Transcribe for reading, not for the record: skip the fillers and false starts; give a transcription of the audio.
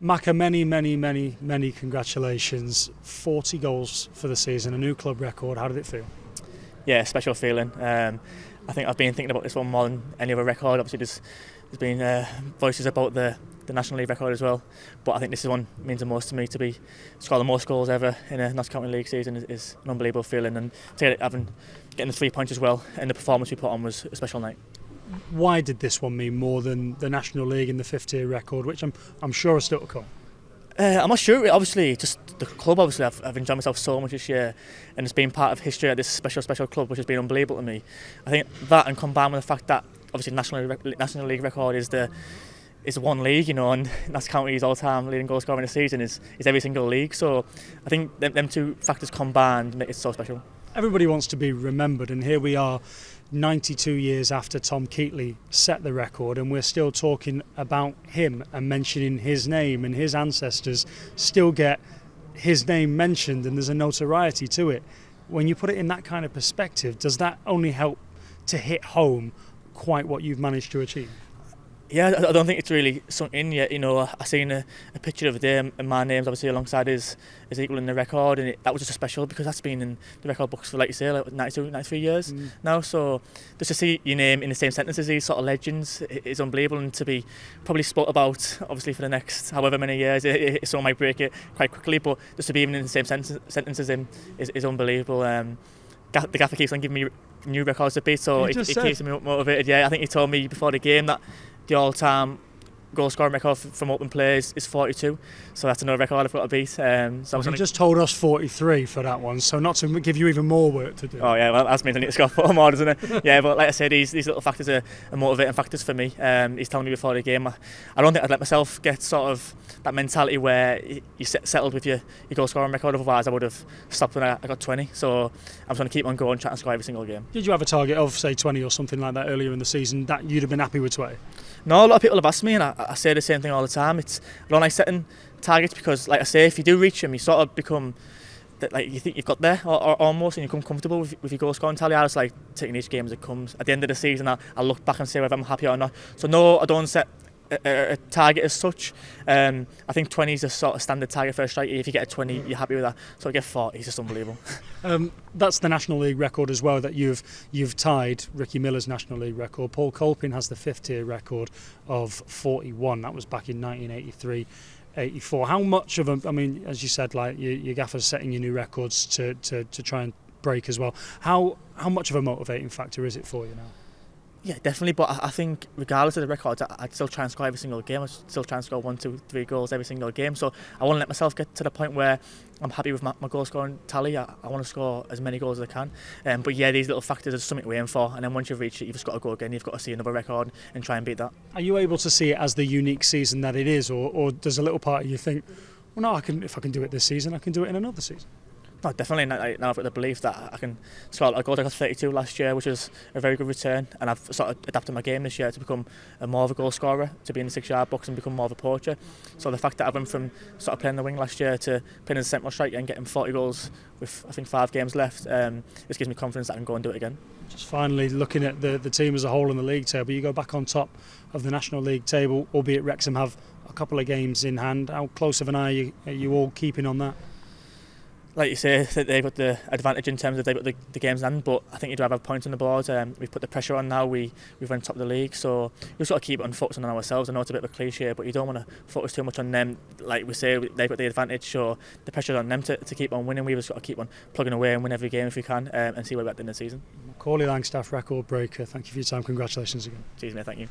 Macca, many congratulations. 40 goals for the season, a new club record. How did it feel? Yeah, special feeling. I think I've been thinking about this one more than any other record. Obviously, there's been voices about the National League record as well, but I think this one means the most to me. To score the most goals ever in a Notts County League season is an unbelievable feeling, and getting the 3 points as well, and the performance we put on was a special night. Why did this one mean more than the National League and the 50-year record, which I'm sure are still to come? I'm not sure. Obviously, just the club. Obviously, I've enjoyed myself so much this year, and it's been part of history at this special club, which has been unbelievable to me. I think that, and combined with the fact that obviously National League record is one league, and Notts County's all-time leading goal scorer in the season is every single league. So I think them two factors combined make it so special. Everybody wants to be remembered, and here we are 92 years after Tom Keatley set the record, and we're still talking about him and mentioning his name, and his ancestors still get his name mentioned, and there's a notoriety to it. When you put it in that kind of perspective, does that only help to hit home quite what you've managed to achieve? Yeah, I don't think it's really sunk in yet. I seen a picture of him, and my name's obviously alongside his equal in the record, and that was just special because that's been in the record books for, like you say, like 92, 93 years now. So just to see your name in the same sentence as these sort of legends is unbelievable, and to be probably spoke about obviously for the next however many years. Someone might break it quite quickly, but just to be even in the same sentence as him is unbelievable. The gaffer keeps on giving me new records to beat, so it keeps me motivated. Yeah, I think he told me before the game that the all-time goal scoring record from open plays is 42, so that's another record I've got to beat. So he just told us 43 for that one, so not to give you even more work to do. Oh yeah, well, that means I need to score 4 more, doesn't it? Yeah, but like I said, these little factors are motivating factors for me. He's telling me before the game, I don't think I'd let myself get sort of that mentality where you settled with your goal scoring record. Otherwise I would have stopped when I got 20, so I'm just going to keep on going, trying to score every single game. Did you have a target of say 20 or something like that earlier in the season that you'd have been happy with 20? No, a lot of people have asked me, and I say the same thing all the time. I don't like setting targets because, like I say, if you do reach them, you sort of become like you think you've got there, or almost, and you become comfortable with your goal scoring tally. I just like taking each game as it comes. At the end of the season, I look back and say whether I'm happy or not. So no, I don't set a target as such. I think 20 is a sort of standard target for a striker. If you get a 20, you're happy with that. So I get 40, it's just unbelievable. That's the National League record as well that you've tied Ricky Miller's National League record. Paul Colpin has the 5th-tier record of 41. That was back in 1983-84. How much of a, I mean, as you said, like your gaffer's setting your new records to try and break as well. How much of a motivating factor is it for you now? Yeah, definitely, but I think regardless of the records, I'd still try and score every single game. I'd still try and score 1, 2, 3 goals every single game. So I want to let myself get to the point where I'm happy with my goal scoring tally. I want to score as many goals as I can. But yeah, these little factors are something to aim for, and then once you've reached it, you've just got to go again. You've got to see another record and try and beat that. Are you able to see it as the unique season that it is, or does a little part of you think, well, no, if I can do it this season, I can do it in another season? No, definitely. Now I've got the belief that I can score a goal. I got 32 last year, which was a very good return, and I've sort of adapted my game this year to become more of a goal scorer, to be in the 6-yard box and become more of a poacher. So the fact that I went from sort of playing the wing last year to playing as a central striker and getting 40 goals with I think 5 games left, this gives me confidence that I can go and do it again. Just finally, looking at the team as a whole in the league table, you go back on top of the National League table, albeit Wrexham have a couple of games in hand. How close of an eye are you all keeping on that? Like you say, they've got the advantage in terms of they've got the games in hand, but I think you do have a point on the board. We've put the pressure on now. We've went top of the league, so we've got to keep on focusing on ourselves. I know it's a bit of a cliche, but you don't want to focus too much on them. Like we say, they've got the advantage, so the pressure's on them to keep on winning. We've just got to keep on plugging away and win every game if we can, and see where we're at in the season. Macaulay Langstaff, record breaker. Thank you for your time. Congratulations again. Cheers, mate. Thank you.